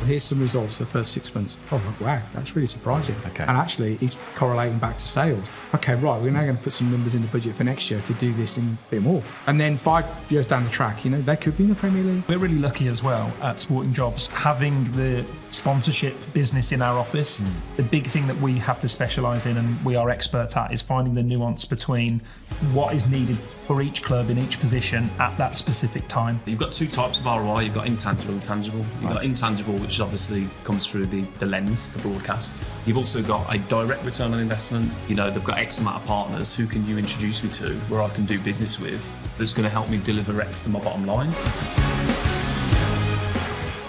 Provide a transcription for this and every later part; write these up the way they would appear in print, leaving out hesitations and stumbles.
here's some results the first 6 months. Oh, wow, that's really surprising. Okay. And actually, he's correlating back to sales. Okay, right, we're now going to put some numbers in the budget for next year to do this and a bit more. And then 5 years down the track, they could be in the Premier League. We're really lucky as well at Sporting Jobs having the sponsorship business in our office. The big thing that we have to specialise in and we are expert at is finding the nuance between what is needed for each club in each position at that specific time. You've got 2 types of ROI. You've got intangible and tangible. You've got intangible, which obviously comes through the lens, the broadcast. You've also got a direct return on investment. They've got X amount of partners. Who can you introduce me to where I can do business with that's going to help me deliver X to my bottom line?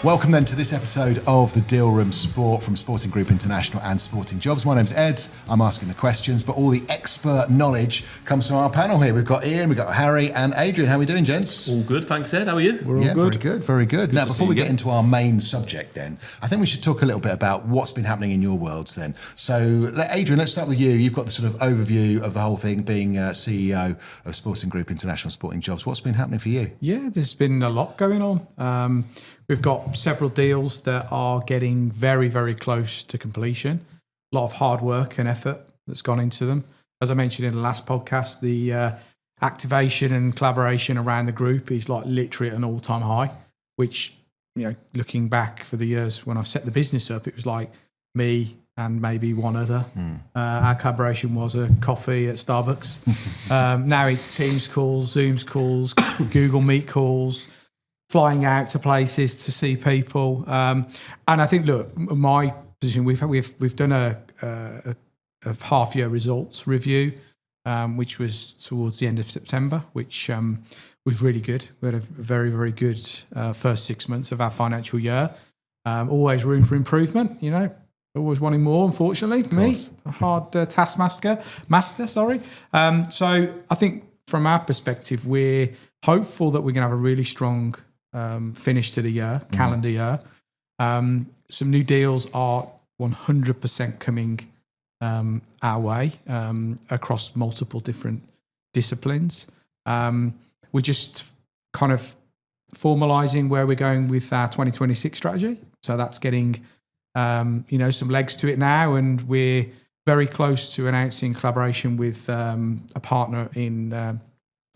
Welcome then to this episode of the Deal Room Sport from Sporting Group International and Sporting Jobs. My name's Ed. I'm asking the questions, but all the expert knowledge comes from our panel here. We've got Ian, we've got Harry and Adrian. How are we doing, gents? All good, thanks, Ed. How are you? We're all good. Very good, very good. Now, before we get into our main subject then, I think we should talk a little bit about what's been happening in your worlds then. So, Adrian, let's start with you. You've got the sort of overview of the whole thing, being CEO of Sporting Group International Sporting Jobs. What's been happening for you? Yeah, there's been a lot going on. We've got several deals that are getting very, very close to completion. A lot of hard work and effort that's gone into them. As I mentioned in the last podcast, the activation and collaboration around the group is like literally at an all-time high, which, looking back for the years when I set the business up, it was like me and maybe one other. Our collaboration was a coffee at Starbucks. Now it's Teams calls, Zooms calls, Google Meet calls, flying out to places to see people, and I think, look, my position, we've done a half-year results review, which was towards the end of September, which was really good. We had a very, very good first 6 months of our financial year. Always room for improvement, always wanting more, unfortunately. Me, a hard taskmaster. So I think from our perspective, we're hopeful that we're going to have a really strong finish to the year, calendar year. Some new deals are 100% coming our way across multiple different disciplines. We're just kind of formalising where we're going with our 2026 strategy. So that's getting some legs to it now, and we're very close to announcing collaboration with a partner in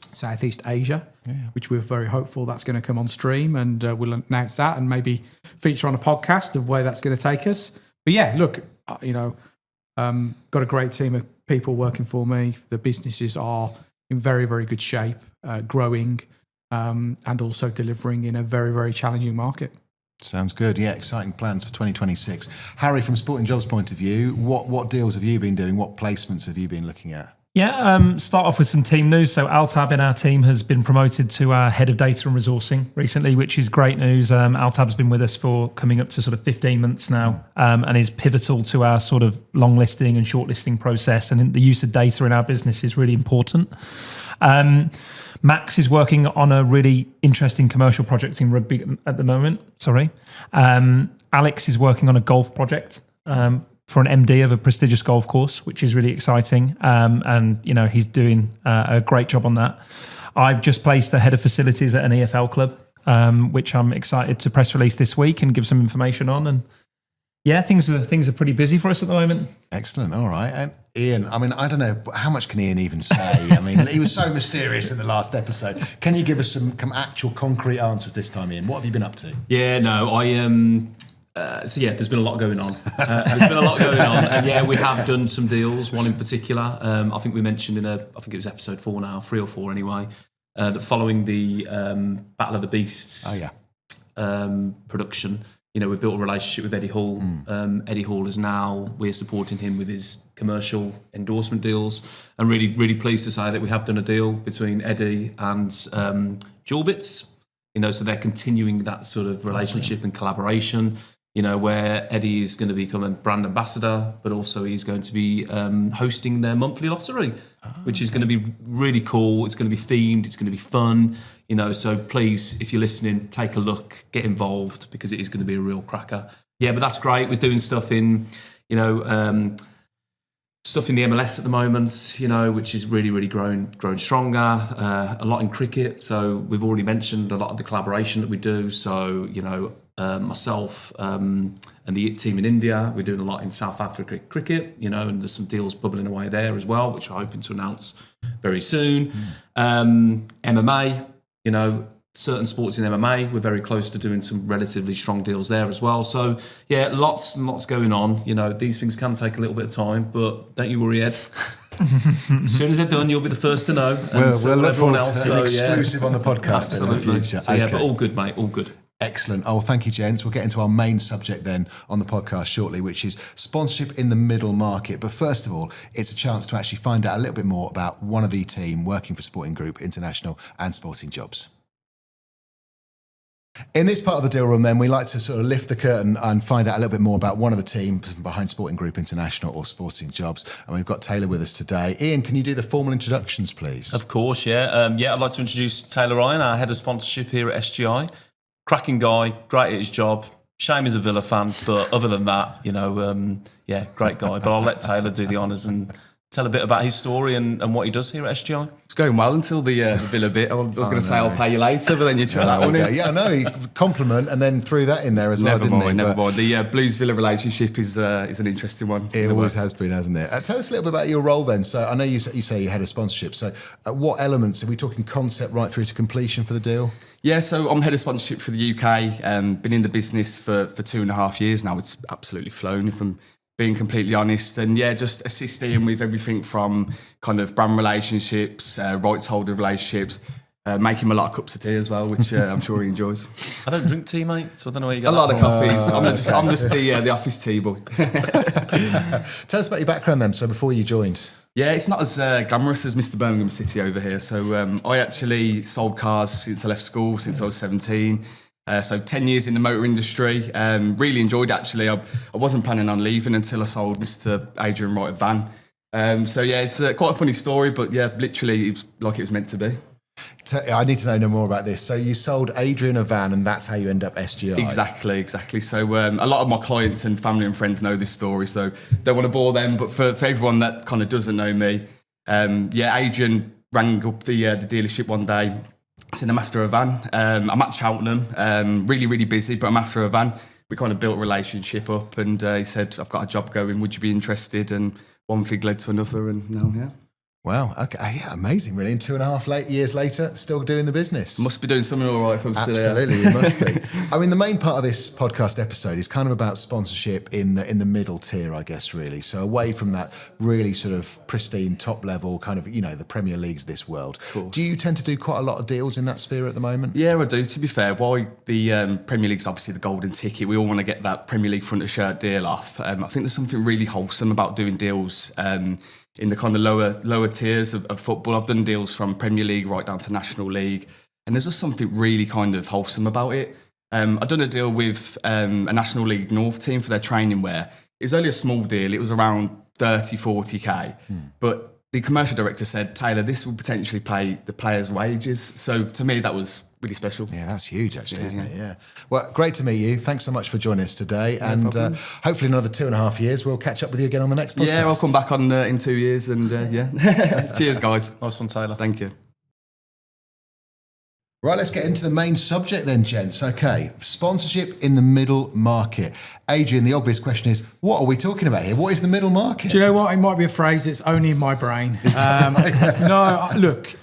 Southeast Asia, which we're very hopeful that's going to come on stream, and we'll announce that and maybe feature on a podcast of where that's going to take us. But yeah, look, got a great team of people working for me. The businesses are in very, very good shape, growing, and also delivering in a very, very challenging market. Sounds good. Yeah, exciting plans for 2026. Harry, from Sporting Jobs' point of view, what deals have you been doing? What placements have you been looking at? Yeah, start off with some team news. So Altab in our team has been promoted to our head of data and resourcing recently, which is great news. Altab's been with us for coming up to sort of 15 months now, and is pivotal to our sort of long listing and shortlisting process. And the use of data in our business is really important. Max is working on a really interesting commercial project in rugby at the moment. Alex is working on a golf project for an MD of a prestigious golf course, which is really exciting. And he's doing a great job on that. I've just placed a head of facilities at an EFL club, which I'm excited to press release this week and give some information on. And yeah, things are pretty busy for us at the moment. Excellent. All right. And Ian, I don't know, how much can Ian even say? He was so mysterious in the last episode. Can you give us some actual concrete answers this time, Ian? What have you been up to? Yeah, no, there's been a lot going on. And yeah, we have done some deals. One in particular, I think we mentioned I think it was episode 4 now, 3 or 4 anyway, that following the Battle of the Beasts production, we built a relationship with Eddie Hall. Eddie Hall we're supporting him with his commercial endorsement deals, and really, really pleased to say that we have done a deal between Eddie and Jorbits. So they're continuing that sort of relationship and collaboration. Where Eddie is going to become a brand ambassador, but also he's going to be hosting their monthly lottery, which is going to be really cool. It's going to be themed. It's going to be fun. So please, if you're listening, take a look, get involved, because it is going to be a real cracker. Yeah, but that's great. We're doing stuff in, stuff in the MLS at the moment, which is really, really growing stronger. A lot in cricket. So we've already mentioned a lot of the collaboration that we do. So, myself and the team in India. We're doing a lot in South Africa cricket, and there's some deals bubbling away there as well, which we're hoping to announce very soon. MMA, certain sports in MMA, we're very close to doing some relatively strong deals there as well. So yeah, lots and lots going on. These things can take a little bit of time, but don't you worry, Ed. As soon as they're done, you'll be the first to know. We'll look forward to an exclusive on the podcast in the future. So, yeah, but all good, mate, all good. Excellent. Oh, thank you, gents. We'll get into our main subject then on the podcast shortly, which is sponsorship in the middle market. But first of all, it's a chance to actually find out a little bit more about one of the team working for Sporting Group International and Sporting Jobs. In this part of the deal room, then, we like to sort of lift the curtain and find out a little bit more about one of the teams behind Sporting Group International or Sporting Jobs. And we've got Taylor with us today. Ian, can you do the formal introductions, please? Of course, yeah. I'd like to introduce Taylor Ryan, our head of sponsorship here at SGI. Cracking guy, great at his job. Shame he's a Villa fan, but other than that, great guy. But I'll let Taylor do the honours and tell a bit about his story and what he does here at SGI. It's going well until the Villa bit. I was going to say I'll pay you later, but then you tried that one in. Yeah, no, he compliment and then threw that in there as well, didn't he? Never mind. The Blues-Villa relationship is an interesting one. It always has been, hasn't it? Tell us a little bit about your role then. So I know you say you had a sponsorship. So what elements, are we talking concept right through to completion for the deal? Yeah, so I'm head of sponsorship for the UK. Been in the business for 2.5 years now. It's absolutely flown, if I'm being completely honest. And yeah, just assisting with everything from kind of brand relationships, rights holder relationships, make him a lot of cups of tea as well, which I'm sure he enjoys. I don't drink tea, mate, so I don't know where you get a lot of coffees. Okay. I'm just the office tea boy. Tell us about your background then. So before you joined. Yeah, it's not as glamorous as Mr. Birmingham City over here. So I actually sold cars since I left school, since I was 17. So 10 years in the motor industry. Really enjoyed it, actually. I wasn't planning on leaving until I sold Mr. Adrian Wright a van. So yeah, it's quite a funny story, but yeah, literally it was like it was meant to be. I need to know no more about this. So you sold Adrian a van and that's how you end up SGI? Exactly. So a lot of my clients and family and friends know this story, so don't want to bore them. But for everyone that kind of doesn't know me, Adrian rang up the dealership one day, said I'm after a van. I'm at Cheltenham, really, really busy, but I'm after a van. We kind of built a relationship up and he said, I've got a job going, would you be interested? And one thing led to another and now I'm here. Wow. Okay. Yeah, amazing. Really. And 2.5 years later, still doing the business. Must be doing something all right if I'm still here. Absolutely, you must be. I mean, the main part of this podcast episode is kind of about sponsorship in the middle tier, I guess, really. So away from that really sort of pristine top level kind of, the Premier Leagues of this world. Do you tend to do quite a lot of deals in that sphere at the moment? Yeah, I do. To be fair, why the Premier League's obviously the golden ticket. We all want to get that Premier League front of shirt deal off. I think there's something really wholesome about doing deals in the kind of lower tiers of football. I've done deals from Premier League right down to National League, and there's just something really kind of wholesome about it. I've done a deal with a National League North team for their training wear. It was only a small deal. It was around 30, 40k. But the commercial director said, Taylor, this will potentially pay the players' wages. So to me, that was really special. Yeah, that's huge, actually, isn't it? Yeah. Well, great to meet you. Thanks so much for joining us today. And hopefully in another 2.5 years, we'll catch up with you again on the next podcast. Yeah, I'll come back on in 2 years and Cheers, guys. Nice one, Taylor. Thank you. Right, let's get into the main subject then, gents. Okay, sponsorship in the middle market. Adrian, the obvious question is, what are we talking about here? What is the middle market? Do you know what? It might be a phrase that's only in my brain. Look,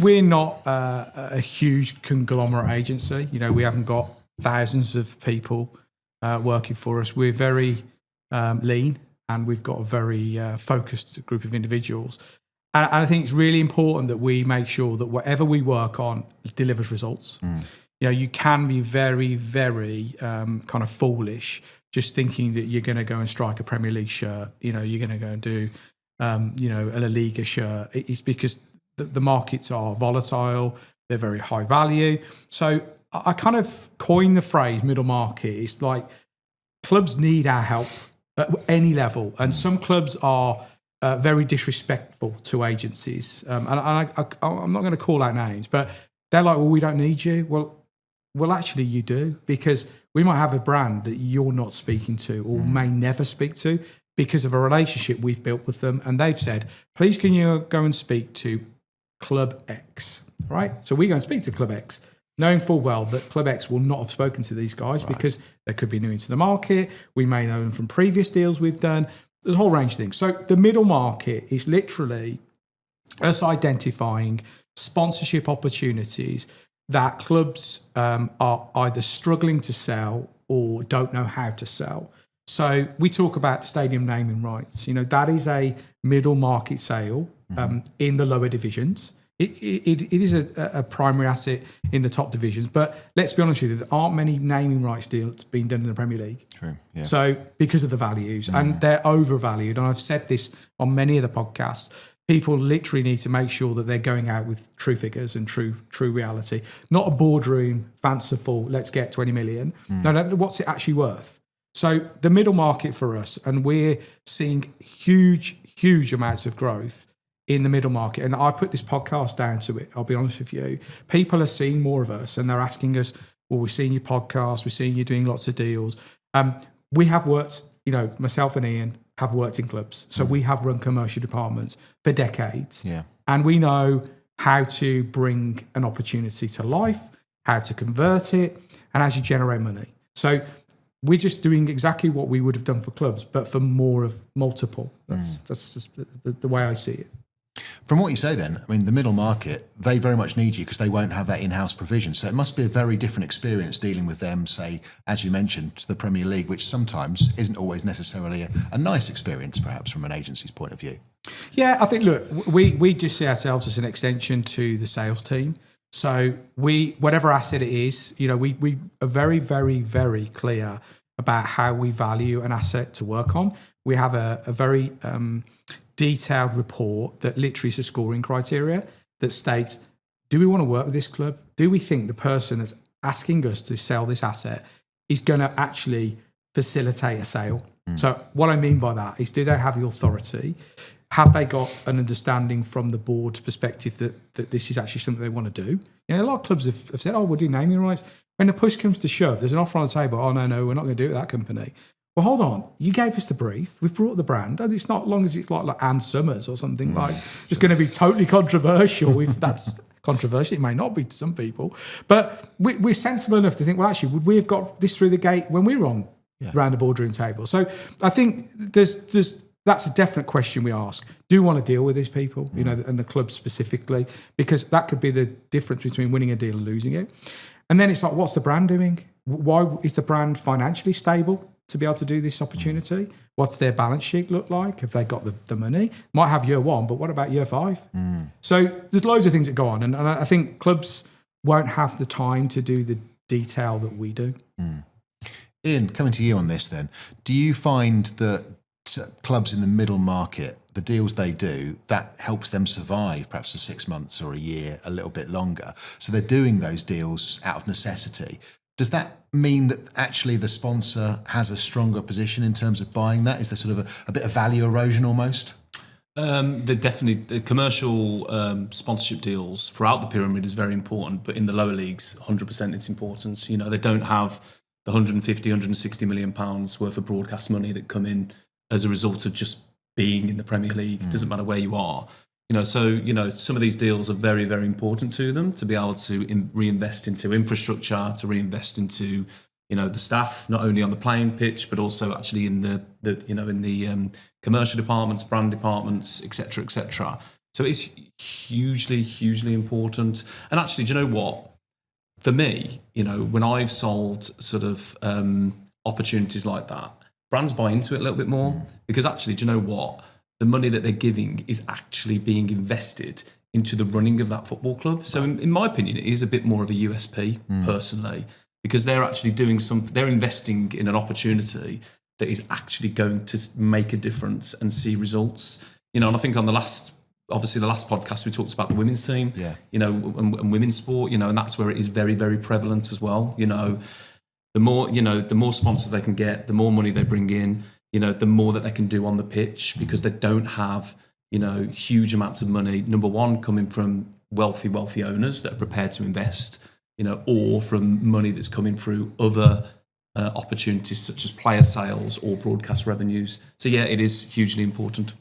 we're not a huge conglomerate agency. We haven't got thousands of people working for us. We're very lean and we've got a very focused group of individuals. And I think it's really important that we make sure that whatever we work on delivers results. You can be very, very kind of foolish just thinking that you're going to go and strike a Premier League shirt. You're going to go and do, a La Liga shirt. It's because the markets are volatile. They're very high value. So I kind of coined the phrase middle market. It's like clubs need our help at any level. And some clubs are very disrespectful to agencies. And I'm not going to call out names, but they're like, well, we don't need you. Well, actually you do, because we might have a brand that you're not speaking to or may never speak to because of a relationship we've built with them. And they've said, please can you go and speak to Club X, right? So we go and speak to Club X. knowing full well that Club X will not have spoken to these guys because they could be new into the market. We may know them from previous deals we've done. There's a whole range of things. So the middle market is literally us identifying sponsorship opportunities that clubs are either struggling to sell or don't know how to sell. So we talk about stadium naming rights. That is a middle market sale in the lower divisions. It is a primary asset in the top divisions. But let's be honest with you, there aren't many naming rights deals being done in the Premier League. True. Yeah. So because of the values, and they're overvalued, and I've said this on many of the podcasts, people literally need to make sure that they're going out with true figures and true reality, not a boardroom, fanciful, let's get 20 million. No, what's it actually worth? So the middle market for us, and we're seeing huge amounts of growth in the middle market. And I put this podcast down to it, I'll be honest with you. People are seeing more of us and they're asking us, well, we're seeing your podcast, we're seeing you doing lots of deals. We have worked, myself and Ian have worked in clubs. So we have run commercial departments for decades. Yeah. And we know how to bring an opportunity to life, how to convert it, and how to generate money. So we're just doing exactly what we would have done for clubs, but for more of multiple. That's just the way I see it. From what you say then, I mean, the middle market, they very much need you because they won't have that in-house provision. So it must be a very different experience dealing with them, say, as you mentioned, to the Premier League, which sometimes isn't always necessarily a nice experience, perhaps, from an agency's point of view. Yeah, I think, look, we just see ourselves as an extension to the sales team. So whatever asset it is, we are very, very, very clear about how we value an asset to work on. We have a very detailed report that literally is a scoring criteria that states, do we want to work with this club? Do we think the person that's asking us to sell this asset is going to actually facilitate a sale? So what I mean by that is, do they have the authority? Have they got an understanding from the board perspective that this is actually something they want to do? A lot of clubs have said, we'll do naming rights. When the push comes to shove, there's an offer on the table. Oh, no, we're not going to do it with that company. Well, hold on. You gave us the brief. We've brought the brand. And it's not long as it's like Ann Summers or something like just going to be totally controversial. If that's controversial, it may not be to some people. But we're sensible enough to think, well, actually, would we have got this through the gate when we were on around the boardroom table? So I think that's a definite question we ask. Do we want to deal with these people, and the club specifically? Because that could be the difference between winning a deal and losing it. And then it's like, what's the brand doing? Why is the brand financially stable to be able to do this opportunity? What's their balance sheet look like? Have they got the money? Might have year one, but what about year 5? So there's loads of things that go on. And I think clubs won't have the time to do the detail that we do. Ian, coming to you on this then, do you find that clubs in the middle market, the deals they do, that helps them survive perhaps for 6 months or a year, a little bit longer? So they're doing those deals out of necessity. Does that mean that actually the sponsor has a stronger position in terms of buying that? Is there sort of a bit of value erosion almost? The commercial sponsorship deals throughout the pyramid is very important, but in the lower leagues, 100% it's important. They don't have the 150, 160 million pounds worth of broadcast money that come in as a result of just being in the Premier League. It doesn't matter where you are. Some of these deals are very, very important to them to be able to reinvest into infrastructure, to reinvest into, the staff, not only on the playing pitch, but also actually in the commercial departments, brand departments, et cetera, et cetera. So it's hugely, hugely important. And actually, do you know what? For me, when I've sold sort of opportunities like that, brands buy into it a little bit more because actually, do you know what? The money that they're giving is actually being invested into the running of that football club. So in my opinion, it is a bit more of a USP personally, because they're actually they're investing in an opportunity that is actually going to make a difference and see results. And I think on the last podcast, we talked about the women's team, and women's sport, and that's where it is very, very prevalent as well. The more sponsors they can get, the more money they bring in, the more that they can do on the pitch, because they don't have, huge amounts of money, number one, coming from wealthy owners that are prepared to invest, or from money that's coming through other opportunities such as player sales or broadcast revenues. So yeah, it is hugely important.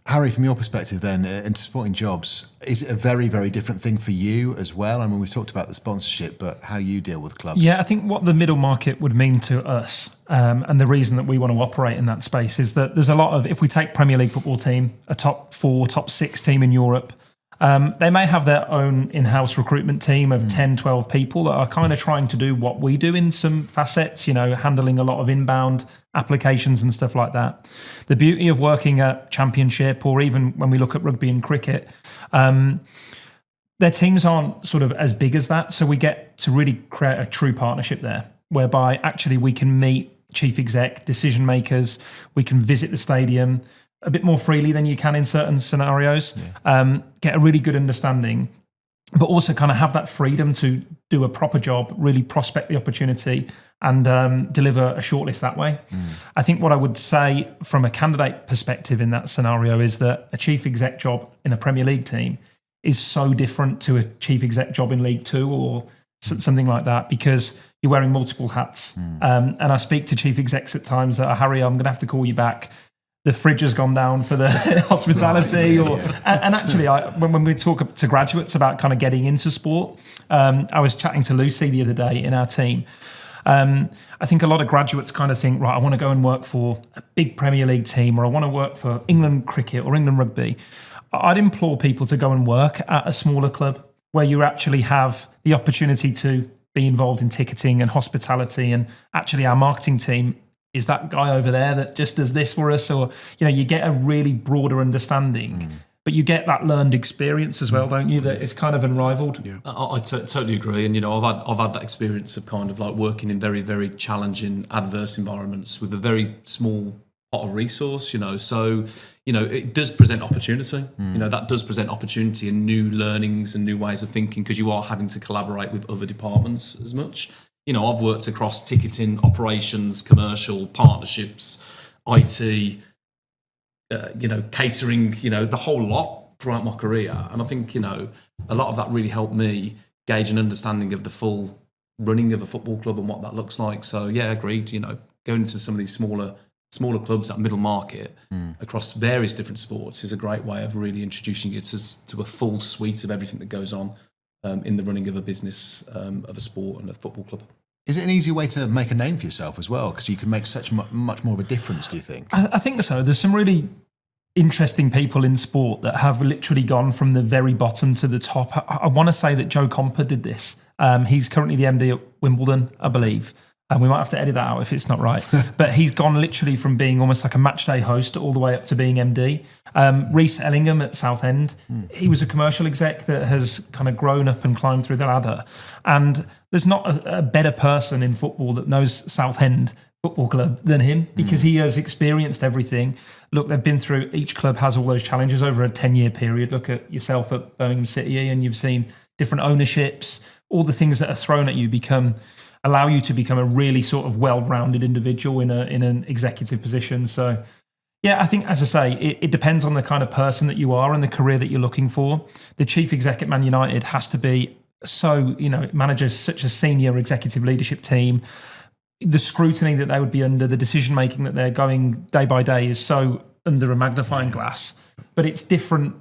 Harry, from your perspective then, in supporting jobs, is it a very, very different thing for you as well? I mean, we've talked about the sponsorship, but how you deal with clubs. Yeah, I think what the middle market would mean to us, and the reason that we want to operate in that space is that there's a lot of, if we take Premier League football team, a top 4, top 6 team in Europe, they may have their own in-house recruitment team of 10, 12 people that are kind of trying to do what we do in some facets, handling a lot of inbound applications and stuff like that. The beauty of working at Championship, or even when we look at rugby and cricket, their teams aren't sort of as big as that. So we get to really create a true partnership there, whereby actually we can meet chief exec, decision makers, we can visit the stadium a bit more freely than you can in certain scenarios, get a really good understanding, but also kind of have that freedom to do a proper job, really prospect the opportunity and deliver a shortlist that way. I think what I would say from a candidate perspective in that scenario is that a chief exec job in a Premier League team is so different to a chief exec job in League Two or something like that, because you're wearing multiple hats. And I speak to chief execs at times that are, Harry, I'm going to have to call you back. The fridge has gone down for the hospitality. And actually, when we talk to graduates about kind of getting into sport, I was chatting to Lucy the other day in our team. I think a lot of graduates kind of think, right, I want to go and work for a big Premier League team, or I want to work for England cricket or England rugby. I'd implore people to go and work at a smaller club where you actually have the opportunity to be involved in ticketing and hospitality. And actually our marketing team is that guy over there that just does this for us, or, you get a really broader understanding. But you get that learned experience as well, don't you? That it's kind of unrivaled. Yeah. I totally agree, and I've had that experience of kind of like working in very, very challenging, adverse environments with a very small pot of resource. So it does present opportunity. That does present opportunity and new learnings and new ways of thinking, because you are having to collaborate with other departments as much. I've worked across ticketing, operations, commercial, partnerships, IT. Catering, the whole lot throughout my career. And I think, a lot of that really helped me gauge an understanding of the full running of a football club and what that looks like. So yeah, agreed, going into some of these smaller clubs, that middle market across various different sports is a great way of really introducing you to a full suite of everything that goes on in the running of a business, of a sport and a football club. Is it an easy way to make a name for yourself as well? Because you can make such much more of a difference, do you think? I think so. There's some really interesting people in sport that have literally gone from the very bottom to the top. I want to say that Joe Comper did this. He's currently the MD at Wimbledon, I believe. And we might have to edit that out if it's not right. But he's gone literally from being almost like a match day host all the way up to being MD. Reece Ellingham at Southend, he was a commercial exec that has kind of grown up and climbed through the ladder. And there's not a better person in football that knows Southend Football Club than him, because he has experienced everything. Look, they've been through, each club has all those challenges over a 10-year period. Look at yourself at Birmingham City, and you've seen different ownerships, all the things that are thrown at you allow you to become a really sort of well-rounded individual in an executive position. So yeah, I think, as I say, it depends on the kind of person that you are and the career that you're looking for. The chief exec at Man United has to be manages such a senior executive leadership team. The scrutiny that they would be under, the decision making that they're going day by day is so under a magnifying glass. But it's different,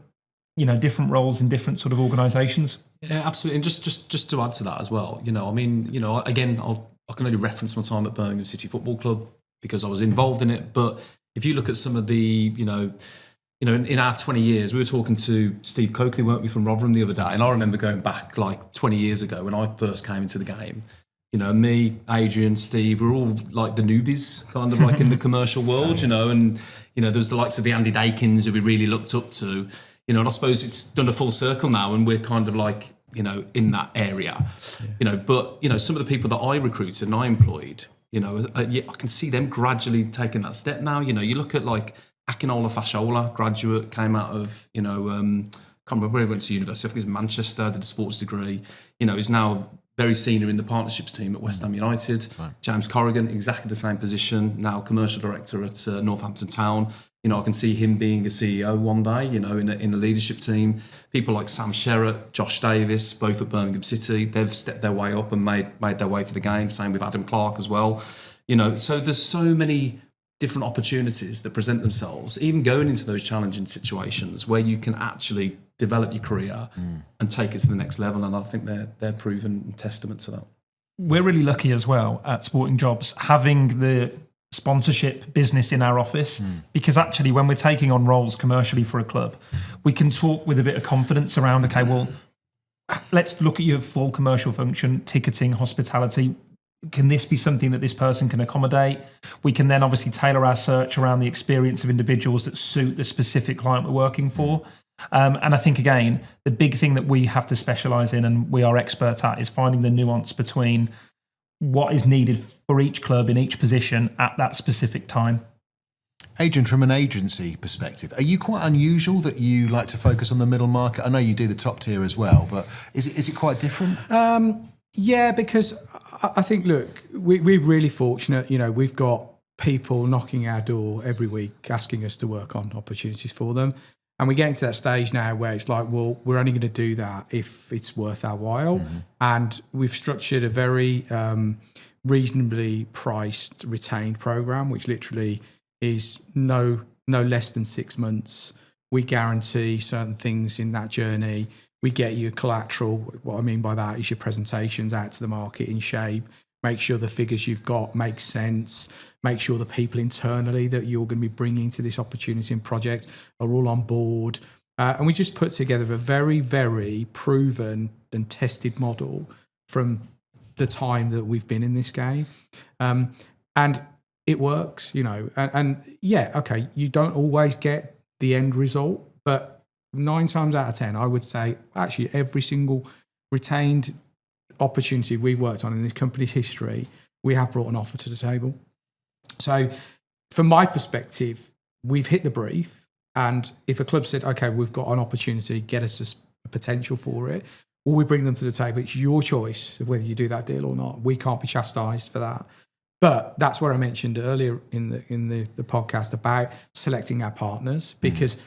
different roles in different sort of organisations. Yeah, absolutely. And just to add to that as well, again, I can only reference my time at Birmingham City Football Club because I was involved in it. But if you look at some of the, in our 20 years, we were talking to Steve Coakley, weren't we, from Rotherham the other day? And I remember going back like 20 years ago when I first came into the game. Me, Adrian, Steve, we're all like the newbies, kind of like in the commercial world, and there's the likes of the Andy Dakins who we really looked up to, and I suppose it's done a full circle now, and we're kind of like, in that area, but some of the people that I recruited and I employed, I can see them gradually taking that step now. You look at like Akinola Fashola, graduate, came out of, can't remember where he went to university, I think it was Manchester, did a sports degree, is now very senior in the partnerships team at West Ham United. Right. James Corrigan, exactly the same position, now commercial director at Northampton Town. I can see him being a CEO one day, in a leadership team. People like Sam Sherratt, Josh Davis, both at Birmingham City, they've stepped their way up and made their way for the game. Same with Adam Clark as well. So there's so many different opportunities that present themselves, even going into those challenging situations where you can actually develop your career and take it to the next level. And I think they're proven testament to that. We're really lucky as well at Sporting Jobs having the sponsorship business in our office, because actually when we're taking on roles commercially for a club, we can talk with a bit of confidence around, okay, well, let's look at your full commercial function, ticketing, hospitality. Can this be something that this person can accommodate? We can then obviously tailor our search around the experience of individuals that suit the specific client we're working for. And I think, again, the big thing that we have to specialise in and we are expert at is finding the nuance between what is needed for each club in each position at that specific time. Adrian, from an agency perspective, are you quite unusual that you like to focus on the middle market? I know you do the top tier as well, but is it quite different? Yeah, because I think, look, we're really fortunate. You know, we've got people knocking our door every week asking us to work on opportunities for them. And we're getting to that stage now where it's like, well, we're only going to do that if it's worth our while. And we've structured a very reasonably priced retained program, which literally is no less than 6 months. We guarantee certain things in that journey. We get you collateral. What I mean by that is your presentations out to the market in shape. Make sure the figures you've got make sense. Make sure the people internally that you're going to be bringing to this opportunity and project are all on board. And we just put together a very, very proven and tested model from the time that we've been in this game. And it works, you know. And yeah, okay, you don't always get the end result, but 9 times out of 10, I would say actually every single retained opportunity we've worked on in this company's history, we have brought an offer to the table. So from my perspective, we've hit the brief, and if a club said, okay, we've got an opportunity, get us a potential for it, or we bring them to the table, it's your choice of whether you do that deal or not. We can't be chastised for that. But that's where I mentioned earlier in the podcast about selecting our partners, because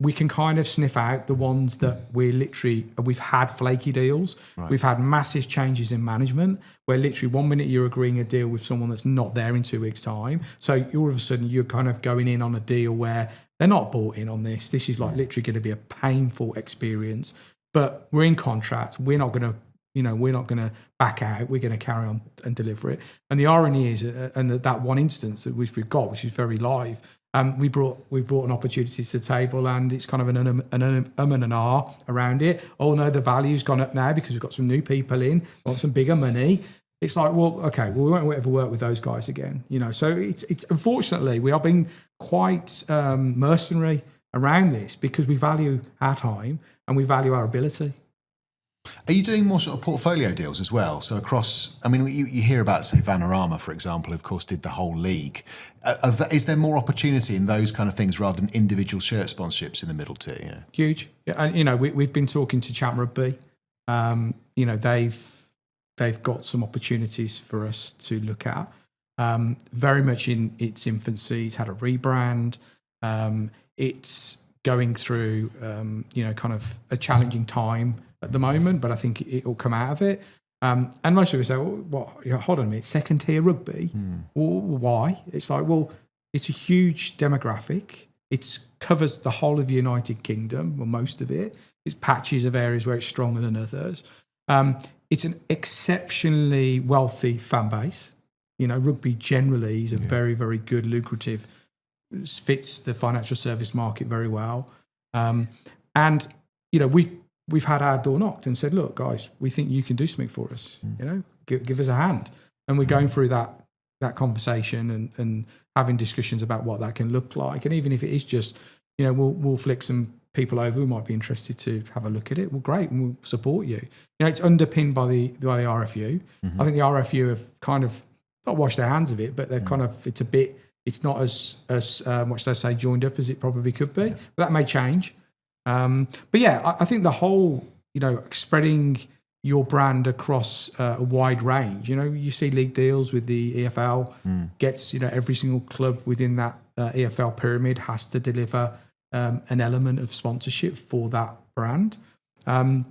we can kind of sniff out the ones that we've had flaky deals. Right. We've had massive changes in management where literally 1 minute you're agreeing a deal with someone that's not there in 2 weeks' time. So all of a sudden you're kind of going in on a deal where they're not bought in on this. This is like literally going to be a painful experience, but we're in contract. We're not going to back out. We're going to carry on and deliver it. And the irony is, and that one instance that we've got, which is very live, we brought an opportunity to the table, and it's kind of an and an ah around it. Oh no, the value's gone up now because we've got some new people in, want some bigger money. It's like, well, okay, well, we won't ever work with those guys again, you know. So it's unfortunately we are being quite mercenary around this because we value our time and we value our ability. Are you doing more sort of portfolio deals as well? So across, I mean, you hear about, say, Vanarama, for example, of course, did the whole league. Is there more opportunity in those kind of things rather than individual shirt sponsorships in the middle tier? Yeah. Huge. Yeah, and, you know, we've been talking to Champ Rugby. You know, they've got some opportunities for us to look at. Very much in its infancy. It's had a rebrand. It's going through, you know, kind of a challenging time at the moment, but I think it will come out of it. And most people say, well, hold on a minute, second tier rugby? Well, why? It's like, well, it's a huge demographic. It covers the whole of the United Kingdom, or most of it. It's patches of areas where it's stronger than others. It's an exceptionally wealthy fan base. You know, rugby generally is a very, very good, lucrative, fits the financial service market very well. And, you know, we've had our door knocked and said, look, guys, we think you can do something for us. You know, give us a hand. And we're going through that conversation and having discussions about what that can look like. And even if it is just, you know, we'll flick some people over who might be interested to have a look at it. Well, great, and we'll support you. You know, it's underpinned by the RFU. I think the RFU have kind of not washed their hands of it, but they've kind of, it's not as what should I say, joined up as it probably could be. But that may change. But yeah, I think the whole, you know, spreading your brand across a wide range. You know, you see league deals with the EFL, gets, you know, every single club within that EFL pyramid has to deliver an element of sponsorship for that brand. And,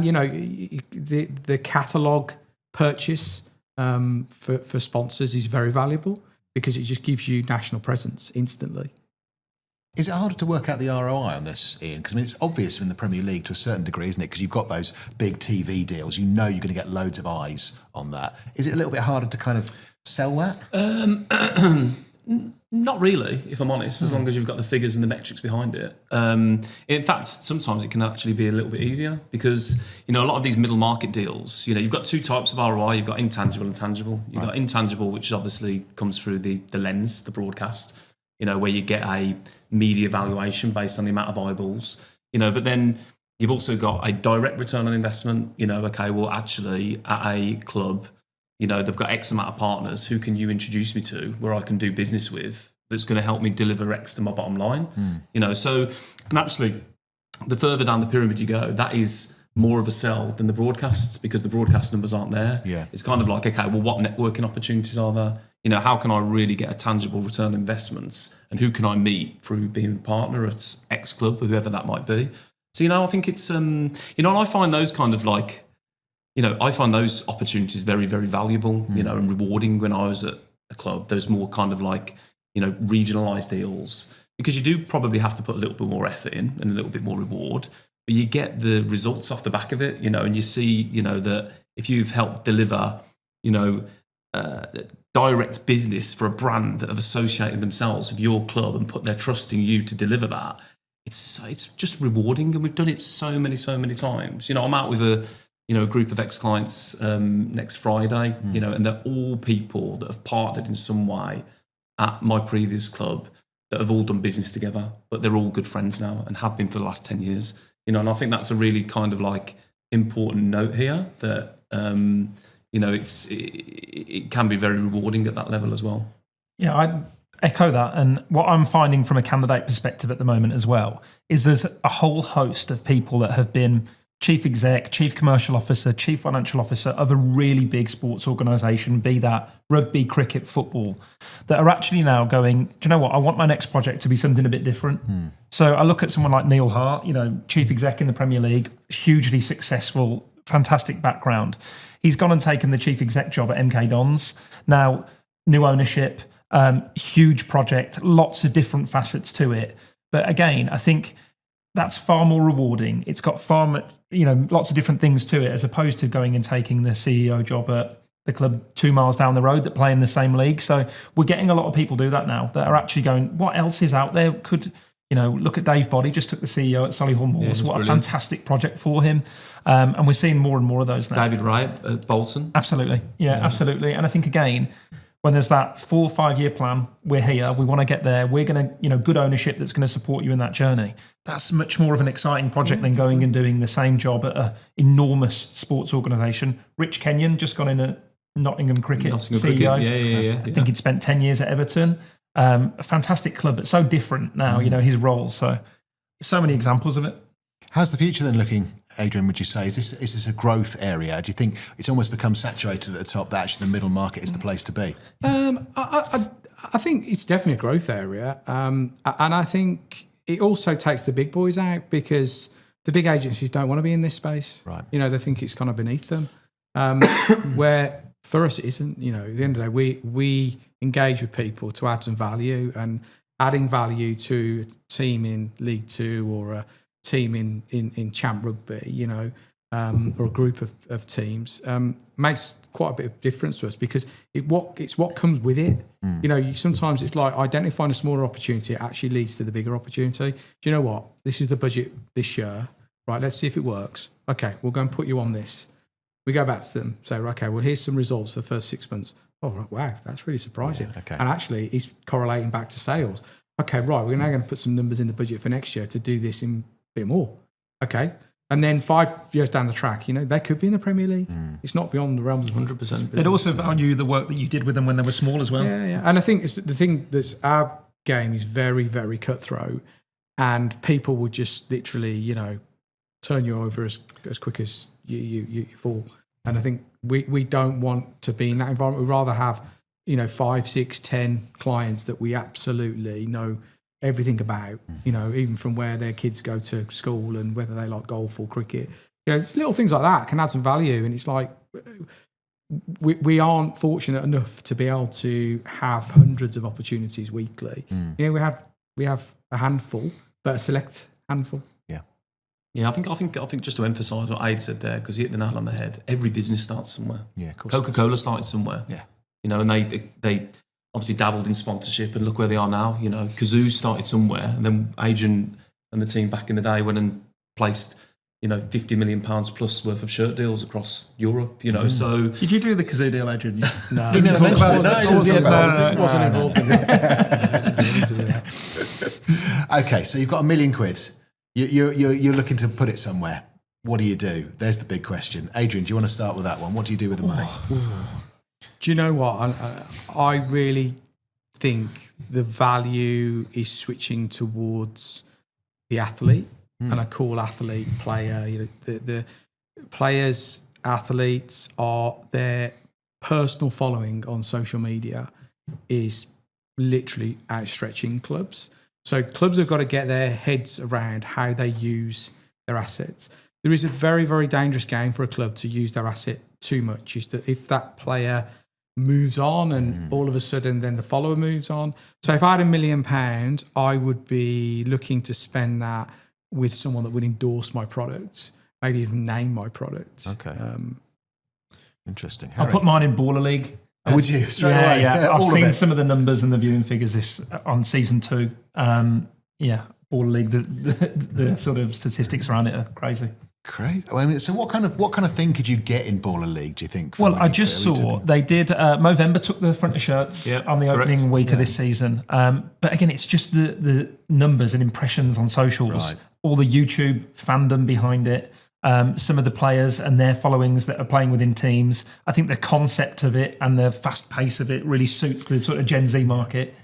you know, the catalogue purchase for sponsors is very valuable. because it just gives you national presence instantly. Is it harder to work out the ROI on this, Ian? Because I mean, it's obvious in the Premier League to a certain degree, isn't it? Because you've got those big TV deals. You know you're going to get loads of eyes on that. Is it a little bit harder to kind of sell that? Not really, if I'm honest, as long as you've got the figures and the metrics behind it. In fact, sometimes it can actually be a little bit easier because, a lot of these middle market deals, you've got two types of ROI. You've got intangible and tangible. You've got intangible, which obviously comes through the lens, the broadcast, where you get a media valuation based on the amount of eyeballs, but then you've also got a direct return on investment. Okay, well, actually, at a club, they've got X amount of partners. Who can you introduce me to where I can do business with that's going to help me deliver X to my bottom line? So, and actually, the further down the pyramid you go, that is more of a sell than the broadcasts because the broadcast numbers aren't there. Yeah. It's kind of like, okay, well, what networking opportunities are there? How can I really get a tangible return on investments and who can I meet through being a partner at X club or whoever that might be? So, I think it's, and I find those kind of like, I find those opportunities very, very valuable, and rewarding when I was at a club. There's more kind of like, regionalised deals because you do probably have to put a little bit more effort in and a little bit more reward, but you get the results off the back of it, and you see, that if you've helped deliver, direct business for a brand that have associated themselves with your club and put their trust in you to deliver that, it's just rewarding. And we've done it so many times. I'm out with a group of ex-clients next Friday, and they're all people that have partnered in some way at my previous club that have all done business together, but they're all good friends now and have been for the last 10 years, and I think that's a really kind of like important note here that, it can be very rewarding at that level as well. Yeah, I'd echo that. And what I'm finding from a candidate perspective at the moment as well is there's a whole host of people that have been chief exec, chief commercial officer, chief financial officer of a really big sports organisation, be that rugby, cricket, football, that are actually now going, do you know what, I want my next project to be something a bit different. So I look at someone like Neil Hart, chief exec in the Premier League, hugely successful, fantastic background. He's gone and taken the chief exec job at MK Dons. Now, new ownership, huge project, lots of different facets to it. But again, I think that's far more rewarding. It's got far much, lots of different things to it, as opposed to going and taking the CEO job at the club 2 miles down the road that play in the same league. So we're getting a lot of people do that now that are actually going, what else is out there? Could, look at Dave Boddy, just took the CEO at Solihull Moors. What a fantastic project for him. And we're seeing more and more of those now. David Wright at Bolton. Absolutely. Yeah, absolutely. And I think, again, when there's that 4 or 5 year plan, we're here, we want to get there, we're going to, good ownership that's going to support you in that journey. That's much more of an exciting project than going and doing the same job at an enormous sports organisation. Rich Kenyon just gone in at Nottingham Cricket CEO. Yeah. I think he'd spent 10 years at Everton. A fantastic club, but so different now, his role. So many examples of it. How's the future then looking, Adrian, would you say? Is this a growth area? Do you think it's almost become saturated at the top, that actually the middle market is the place to be? I think it's definitely a growth area. And I think it also takes the big boys out because the big agencies don't want to be in this space. Right. They think it's kind of beneath them. Where for us it isn't. At the end of the day, we engage with people to add some value, and adding value to a team in League Two or a team in Champ Rugby, or a group of teams, makes quite a bit of difference to us because it's what comes with it. Sometimes it's like identifying a smaller opportunity actually leads to the bigger opportunity. Do you know what? This is the budget this year. Right, let's see if it works. Okay, we'll go and put you on this. We go back to them, say, okay, well, here's some results for the first 6 months. Oh, right, wow, that's really surprising. Yeah, okay. And actually, it's correlating back to sales. Okay, right, we're now going to put some numbers in the budget for next year to do this in a bit more. Okay. And then 5 years down the track, they could be in the Premier League. It's not beyond the realms of 100%. They'd also value the work that you did with them when they were small as well. Yeah. And I think it's the thing that's our game is very, very cutthroat, and people will just literally, turn you over as quick as you fall. And I think we don't want to be in that environment. We'd rather have, 5, 6, 10 clients that we absolutely know everything about, even from where their kids go to school and whether they like golf or cricket. It's little things like that can add some value. And it's like, we aren't fortunate enough to be able to have hundreds of opportunities weekly. You know, we have a handful, but a select handful. Yeah, I think just to emphasise what Aid said there, because he hit the nail on the head. Every business starts somewhere. Yeah, of course. Coca-Cola started somewhere. Yeah. You know, and they obviously dabbled in sponsorship, and look where they are now. You know, Kazoo started somewhere, and then Adrian and the team back in the day went and placed, you know, £50 million plus worth of shirt deals across Europe. You know, so Did you do the Kazoo deal, Adrian? No, He never mentioned it. No, he didn't talk about it. it wasn't involved in that. Okay, so you've got £1 million. You're looking to put it somewhere. What do you do? There's the big question. Adrian, do you want to start with that one? What do you do with the money? Do you know what? I really think the value is switching towards the athlete, and I call athlete player. You know, the players, athletes are their personal following on social media is literally outstretching clubs. So clubs have got to get their heads around how they use their assets. There is a very, very dangerous game for a club to use their asset too much. Is that if that player moves on and all of a sudden then the follower moves on. So if I had £1 million, I would be looking to spend that with someone that would endorse my product, maybe even name my product. Okay. I'll Interesting. Harry? put mine in Baller League. Oh, would you? Straight away? Yeah. All I've of seen it. some of the numbers and the viewing figures on season 2. Baller League. The sort of statistics around it are crazy. Crazy. I mean, so what kind of thing could you get in Baller League, do you think? Well, I just saw they did. Movember took the front of shirts on the opening correct. week of this season. But again, it's just the numbers and impressions on socials, Right. all the YouTube fandom behind it, some of the players and their followings that are playing within teams. I think the concept of it and the fast pace of it really suits the sort of Gen Z market.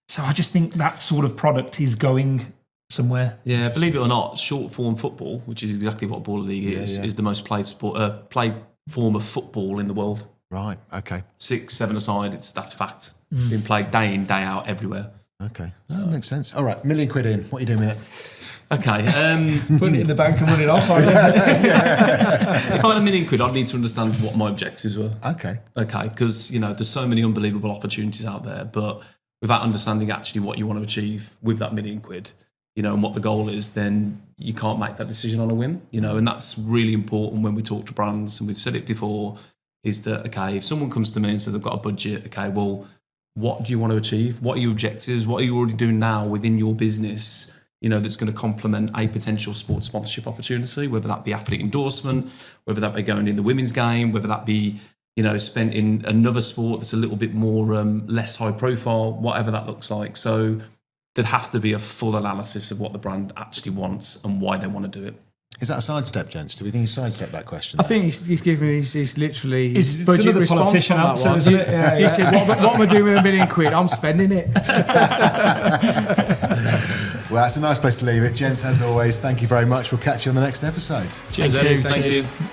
So I just think that sort of product is going somewhere. yeah, believe it or not, short form football, which is exactly what Baller League is the most played form of football in the world. Right. Okay. 6, 7 aside, that's fact. Being played day in, day out, everywhere. Okay. That makes sense. All right. £1 million in. What are you doing with it? Okay. Putting it in the bank and running off. Aren't you? If I had £1 million, I'd need to understand what my objectives were. Okay. Okay, because you know there's so many unbelievable opportunities out there, but without understanding actually what you want to achieve with that £1 million, you know, and what the goal is, then you can't make that decision on a whim, you know, and that's really important when we talk to brands, and we've said it before, is that, okay, if someone comes to me and says, I've got a budget, okay, well, what do you want to achieve? What are your objectives? What are you already doing now within your business, you know, that's going to complement a potential sports sponsorship opportunity, whether that be athlete endorsement, whether that be going in the women's game, whether that be, you know, spent in another sport that's a little bit more less high profile, whatever that looks like. So there'd have to be a full analysis of what the brand actually wants and why they want to do it. Is that a sidestep, gents? Do we think you sidestepped that question? I think he's giving he's literally It's his budget another response politician on that answer, one. isn't it? He said, what am I doing with £1 million? I'm spending it. Well, that's a nice place to leave it. Gents, as always, thank you very much. We'll catch you on the next episode. Cheers, Thank you. Eddie. Thank Cheers. you.